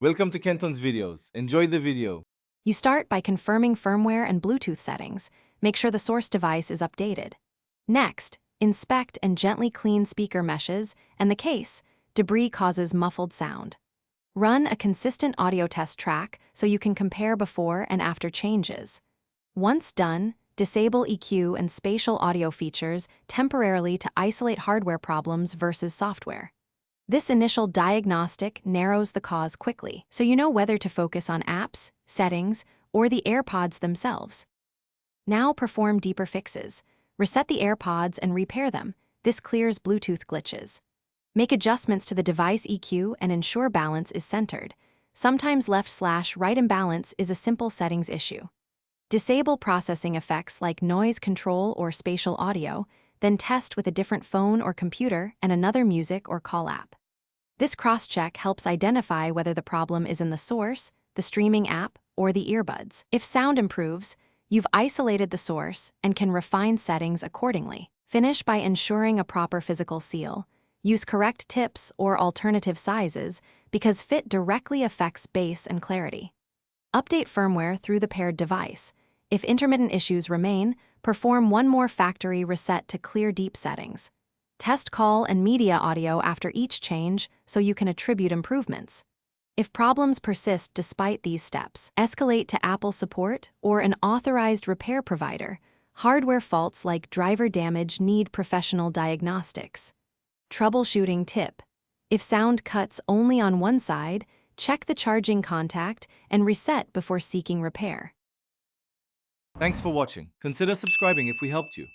Welcome to Kenton's videos. Enjoy the video. You start by confirming firmware and Bluetooth settings. Make sure the source device is updated. Next, inspect and gently clean speaker meshes and the case. Debris causes muffled sound. Run a consistent audio test track so you can compare before and after changes. Once done, disable EQ and spatial audio features temporarily to isolate hardware problems versus software. This initial diagnostic narrows the cause quickly, so you know whether to focus on apps, settings, or the Airpods themselves. Now perform deeper fixes. Reset the Airpods and repair them. This clears Bluetooth glitches. Make adjustments to the device EQ and ensure balance is centered. Sometimes left/right imbalance is a simple settings issue. Disable processing effects like noise control or spatial audio, then test with a different phone or computer and another music or call app. This cross-check helps identify whether the problem is in the source, the streaming app, or the earbuds. If sound improves, you've isolated the source and can refine settings accordingly. Finish by ensuring a proper physical seal. Use correct tips or alternative sizes because fit directly affects bass and clarity. Update firmware through the paired device. If intermittent issues remain, perform one more factory reset to clear deep settings. Test call and media audio after each change so you can attribute improvements. If problems persist despite these steps, escalate to Apple support or an authorized repair provider. Hardware faults like driver damage need professional diagnostics. Troubleshooting tip: if sound cuts only on one side, check the charging contact and reset before seeking repair. Thanks for watching. Consider subscribing if we helped you.